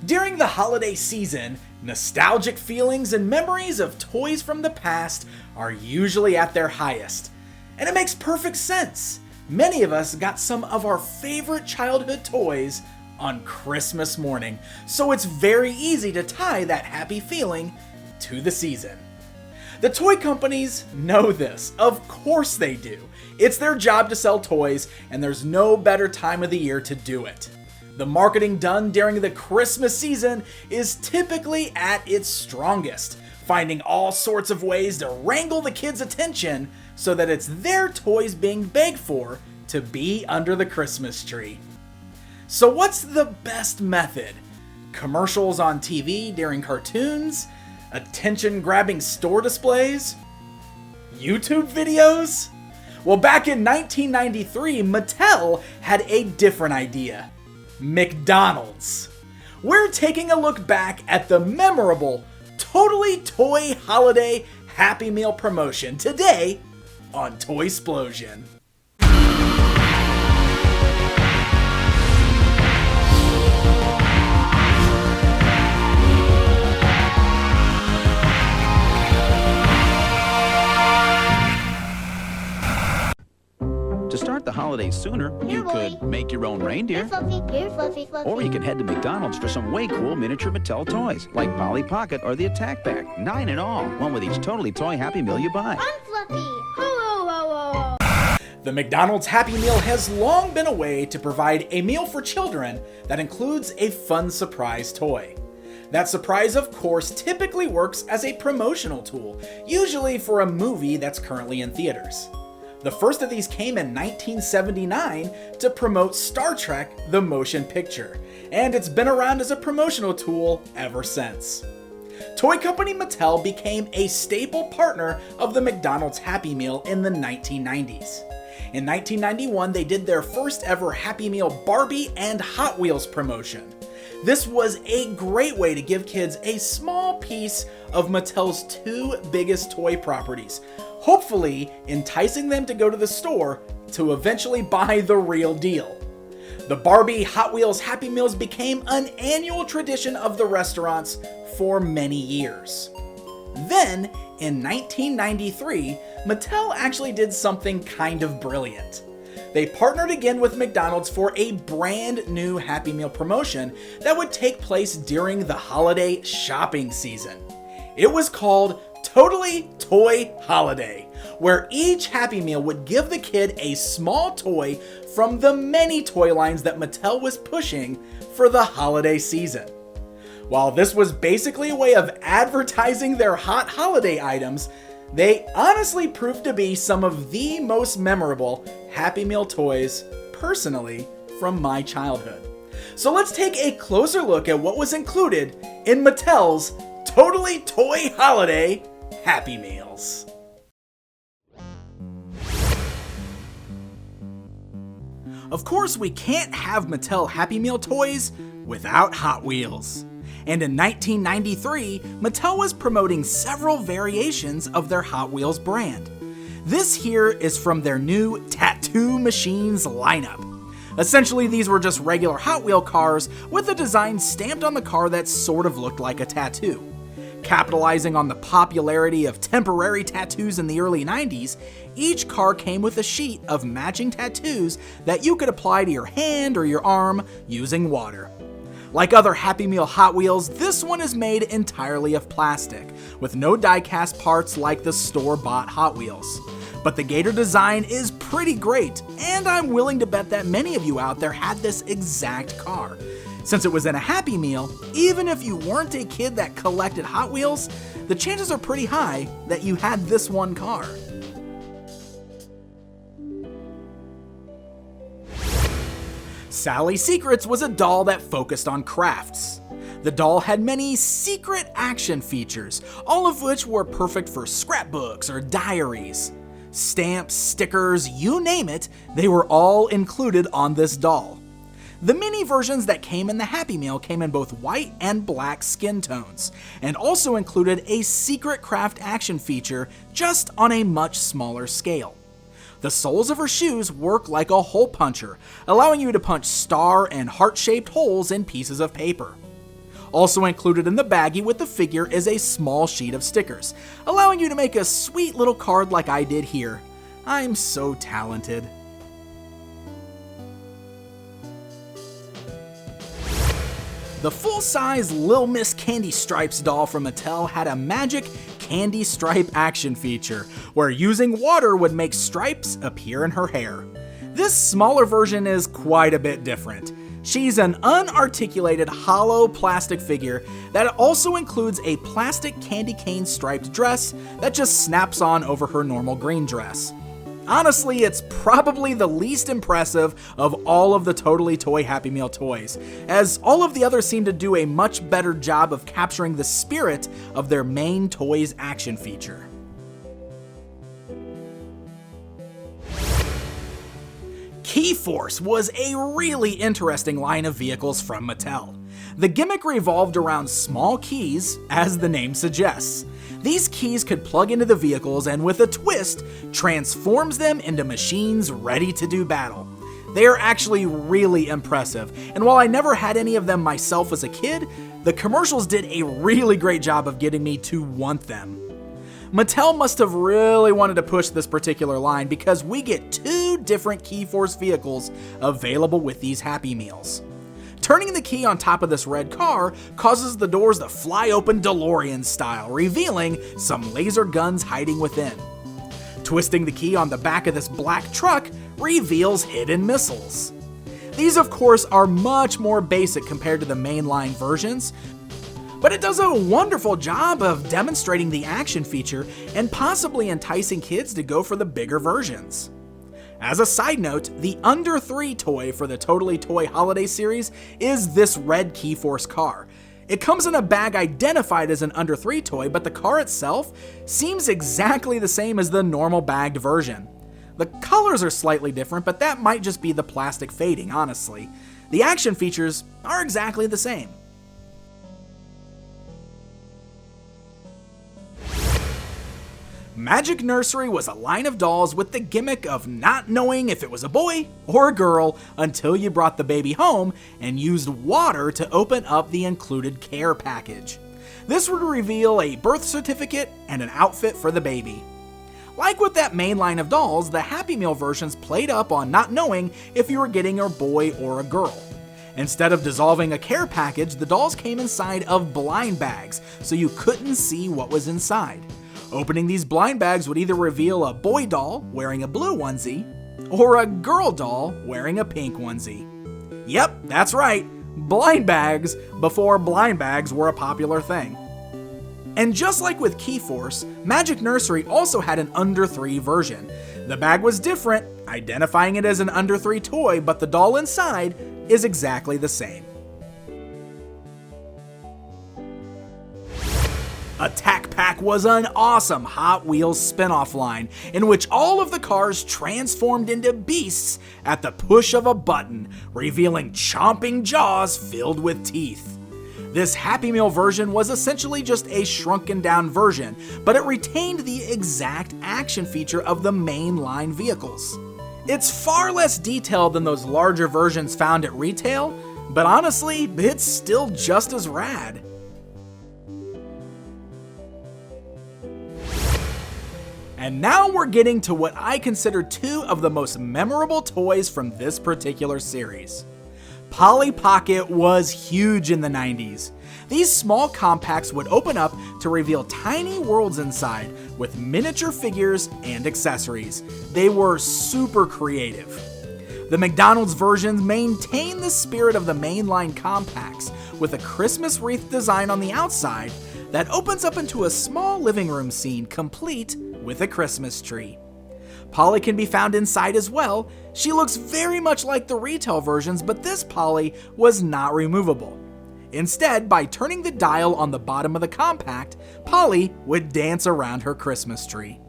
During the holiday season, nostalgic feelings and memories of toys from the past are usually at their highest. And it makes perfect sense. Many of us got some of our favorite childhood toys on Christmas morning, so it's very easy to tie that happy feeling to the season. The toy companies know this. Of course they do. It's their job to sell toys, and there's no better time of the year to do it. The marketing done during the Christmas season is typically at its strongest, finding all sorts of ways to wrangle the kids' attention so that it's their toys being begged for to be under the Christmas tree. So what's the best method? Commercials on TV during cartoons? Attention-grabbing store displays? YouTube videos? Well, back in 1993, Mattel had a different idea. McDonald's. We're taking a look back at the memorable Totally Toy Holiday Happy Meal promotion today on Toysplosion. To start the holidays sooner, you could make your own reindeer. Or you could head to McDonald's for some way cool miniature Mattel toys, like Polly Pocket or the Attack Pack. 9 in all, one with each Totally Toy Happy Meal you buy. I'm Fluffy. Ho, ho, ho, ho. The McDonald's Happy Meal has long been a way to provide a meal for children that includes a fun surprise toy. That surprise, of course, typically works as a promotional tool, usually for a movie that's currently in theaters. The first of these came in 1979 to promote Star Trek: The Motion Picture, and it's been around as a promotional tool ever since. Toy company Mattel became a staple partner of the McDonald's Happy Meal in the 1990s. In 1991, they did their first ever Happy Meal Barbie and Hot Wheels promotion. This was a great way to give kids a small piece of Mattel's two biggest toy properties, hopefully enticing them to go to the store to eventually buy the real deal. The Barbie Hot Wheels Happy Meals became an annual tradition of the restaurants for many years. Then, in 1993, Mattel actually did something kind of brilliant. They partnered again with McDonald's for a brand new Happy Meal promotion that would take place during the holiday shopping season. It was called Totally Toy Holiday, where each Happy Meal would give the kid a small toy from the many toy lines that Mattel was pushing for the holiday season. While this was basically a way of advertising their hot holiday items, they honestly proved to be some of the most memorable Happy Meal toys, personally, from my childhood. So let's take a closer look at what was included in Mattel's Totally Toy Holiday Happy Meals. Of course, we can't have Mattel Happy Meal toys without Hot Wheels. And in 1993, Mattel was promoting several variations of their Hot Wheels brand. This here is from their new Tattoo Machines lineup. Essentially, these were just regular Hot Wheel cars with a design stamped on the car that sort of looked like a tattoo. Capitalizing on the popularity of temporary tattoos in the early 90s, each car came with a sheet of matching tattoos that you could apply to your hand or your arm using water. Like other Happy Meal Hot Wheels, this one is made entirely of plastic, with no die-cast parts like the store-bought Hot Wheels. But the Gator design is pretty great, and I'm willing to bet that many of you out there had this exact car. Since it was in a Happy Meal, even if you weren't a kid that collected Hot Wheels, the chances are pretty high that you had this one car. Sally Secrets was a doll that focused on crafts. The doll had many secret action features, all of which were perfect for scrapbooks or diaries. Stamps, stickers, you name it, they were all included on this doll. The mini versions that came in the Happy Meal came in both white and black skin tones, and also included a secret craft action feature just on a much smaller scale. The soles of her shoes work like a hole puncher, allowing you to punch star and heart-shaped holes in pieces of paper. Also included in the baggie with the figure is a small sheet of stickers, allowing you to make a sweet little card like I did here. I'm so talented. The full-size Lil Miss Candy Stripes doll from Mattel had a magic candy stripe action feature, where using water would make stripes appear in her hair. This smaller version is quite a bit different. She's an unarticulated hollow plastic figure that also includes a plastic candy cane striped dress that just snaps on over her normal green dress. Honestly, it's probably the least impressive of all of the Totally Toy Happy Meal toys, as all of the others seem to do a much better job of capturing the spirit of their main toy's action feature. Key-Force was a really interesting line of vehicles from Mattel. The gimmick revolved around small keys, as the name suggests. These keys could plug into the vehicles and with a twist, transforms them into machines ready to do battle. They are actually really impressive, and while I never had any of them myself as a kid, the commercials did a really great job of getting me to want them. Mattel must have really wanted to push this particular line because we get 2 different Key-Force vehicles available with these Happy Meals. Turning the key on top of this red car causes the doors to fly open DeLorean style, revealing some laser guns hiding within. Twisting the key on the back of this black truck reveals hidden missiles. These of course are much more basic compared to the mainline versions, but it does a wonderful job of demonstrating the action feature and possibly enticing kids to go for the bigger versions. As a side note, the under 3 toy for the Totally Toy Holiday series is this red Key-Force car. It comes in a bag identified as an under 3 toy, but the car itself seems exactly the same as the normal bagged version. The colors are slightly different, but that might just be the plastic fading, honestly. The action features are exactly the same. Magic Nursery was a line of dolls with the gimmick of not knowing if it was a boy or a girl until you brought the baby home and used water to open up the included care package. This would reveal a birth certificate and an outfit for the baby. Like with that main line of dolls, the Happy Meal versions played up on not knowing if you were getting a boy or a girl. Instead of dissolving a care package, the dolls came inside of blind bags, so you couldn't see what was inside. Opening these blind bags would either reveal a boy doll wearing a blue onesie, or a girl doll wearing a pink onesie. Yep, that's right, blind bags before blind bags were a popular thing. And just like with Key-Force, Magic Nursery also had an under 3 version. The bag was different, identifying it as an under 3 toy, but the doll inside is exactly the same. Attack Pack was an awesome Hot Wheels spin-off line in which all of the cars transformed into beasts at the push of a button, revealing chomping jaws filled with teeth. This Happy Meal version was essentially just a shrunken down version, but it retained the exact action feature of the mainline vehicles. It's far less detailed than those larger versions found at retail, but honestly, it's still just as rad. And now we're getting to what I consider 2 of the most memorable toys from this particular series. Polly Pocket was huge in the 90s. These small compacts would open up to reveal tiny worlds inside with miniature figures and accessories. They were super creative. The McDonald's versions maintain the spirit of the mainline compacts with a Christmas wreath design on the outside that opens up into a small living room scene complete with a Christmas tree. Polly can be found inside as well. She looks very much like the retail versions, but this Polly was not removable. Instead, by turning the dial on the bottom of the compact, Polly would dance around her Christmas tree.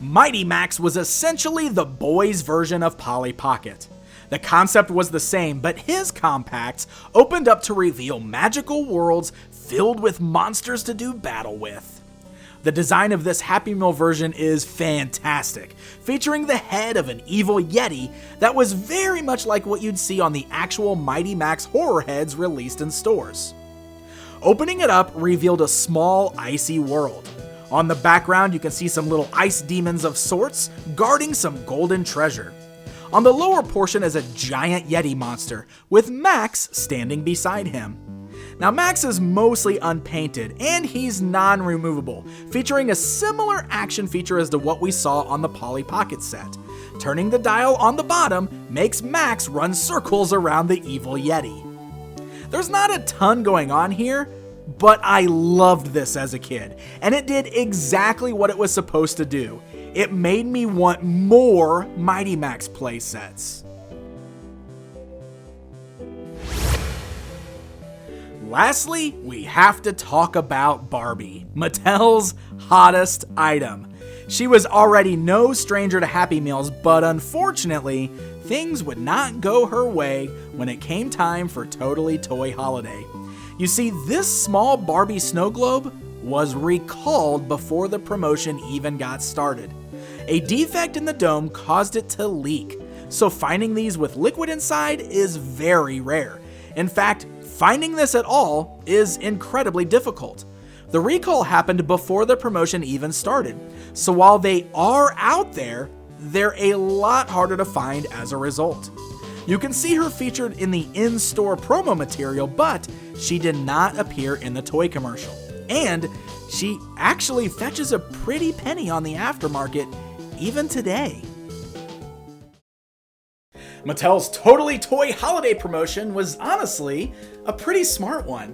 Mighty Max was essentially the boys' version of Polly Pocket. The concept was the same, but his compacts opened up to reveal magical worlds filled with monsters to do battle with. The design of this Happy Meal version is fantastic, featuring the head of an evil Yeti that was very much like what you'd see on the actual Mighty Max horror heads released in stores. Opening it up revealed a small, icy world. On the background, you can see some little ice demons of sorts guarding some golden treasure. On the lower portion is a giant Yeti monster, with Max standing beside him. Now, Max is mostly unpainted, and he's non-removable, featuring a similar action feature as to what we saw on the Polly Pocket set. Turning the dial on the bottom makes Max run circles around the evil Yeti. There's not a ton going on here, but I loved this as a kid, and it did exactly what it was supposed to do. It made me want more Mighty Max playsets. Lastly, we have to talk about Barbie, Mattel's hottest item. She was already no stranger to Happy Meals, but unfortunately, things would not go her way when it came time for Totally Toy Holiday. You see, this small Barbie snow globe was recalled before the promotion even got started. A defect in the dome caused it to leak, so finding these with liquid inside is very rare. In fact, finding this at all is incredibly difficult. The recall happened before the promotion even started, so while they are out there, they're a lot harder to find as a result. You can see her featured in the in-store promo material, but she did not appear in the toy commercial. And she actually fetches a pretty penny on the aftermarket, even today. Mattel's Totally Toy Holiday promotion was honestly a pretty smart one.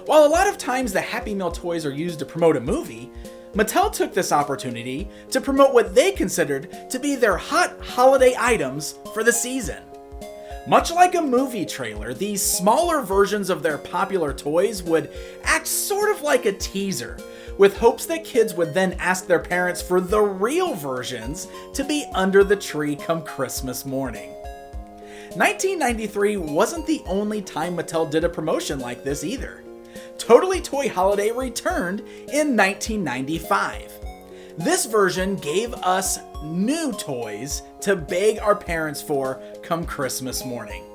While a lot of times the Happy Meal toys are used to promote a movie, Mattel took this opportunity to promote what they considered to be their hot holiday items for the season. Much like a movie trailer, these smaller versions of their popular toys would act sort of like a teaser, with hopes that kids would then ask their parents for the real versions to be under the tree come Christmas morning. 1993 wasn't the only time Mattel did a promotion like this either. Totally Toy Holiday returned in 1995. This version gave us new toys to beg our parents for come Christmas morning.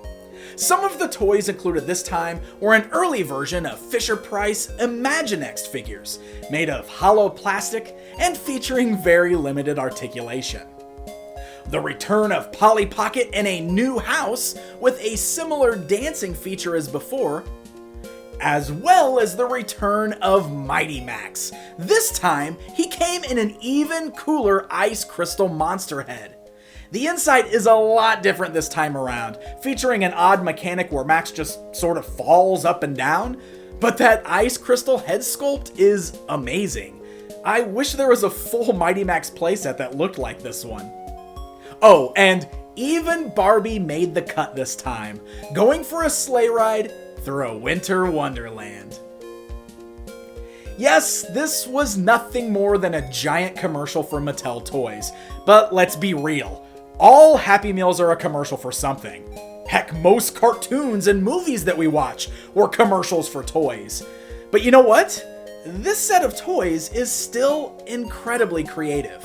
Some of the toys included this time were an early version of Fisher-Price Imaginext figures, made of hollow plastic and featuring very limited articulation. The return of Polly Pocket in a new house with a similar dancing feature as before, as well as the return of Mighty Max. This time, he came in an even cooler ice crystal monster head. The inside is a lot different this time around, featuring an odd mechanic where Max just sort of falls up and down, but that ice crystal head sculpt is amazing. I wish there was a full Mighty Max playset that looked like this one. Oh, and even Barbie made the cut this time, going for a sleigh ride through a winter wonderland. Yes, this was nothing more than a giant commercial for Mattel toys, but let's be real, all Happy Meals are a commercial for something. Heck, most cartoons and movies that we watch were commercials for toys. But you know what? This set of toys is still incredibly creative.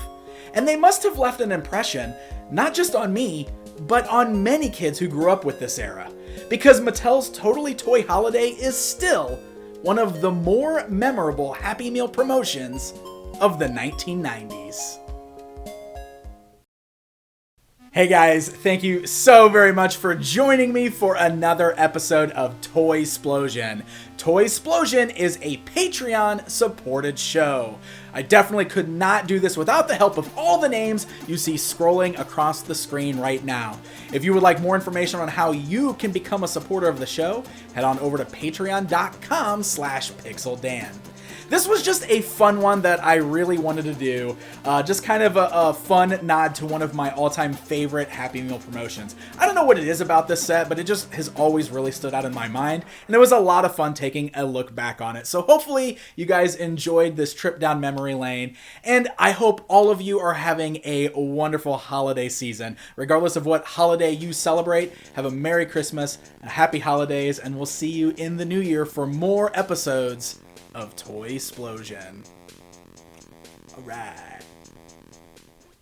And they must have left an impression, not just on me, but on many kids who grew up with this era. Because Mattel's Totally Toy Holiday is still one of the more memorable Happy Meal promotions of the 1990s. Hey guys, thank you so very much for joining me for another episode of Toysplosion. Toysplosion is a Patreon-supported show. I definitely could not do this without the help of all the names you see scrolling across the screen right now. If you would like more information on how you can become a supporter of the show, head on over to patreon.com/pixeldan. This was just a fun one that I really wanted to do. Just kind of a fun nod to one of my all-time favorite Happy Meal promotions. I don't know what it is about this set, but it just has always really stood out in my mind. And it was a lot of fun taking a look back on it. So hopefully you guys enjoyed this trip down memory lane. And I hope all of you are having a wonderful holiday season. Regardless of what holiday you celebrate, have a Merry Christmas, a Happy Holidays, and we'll see you in the new year for more episodes of Toysplosion. All right.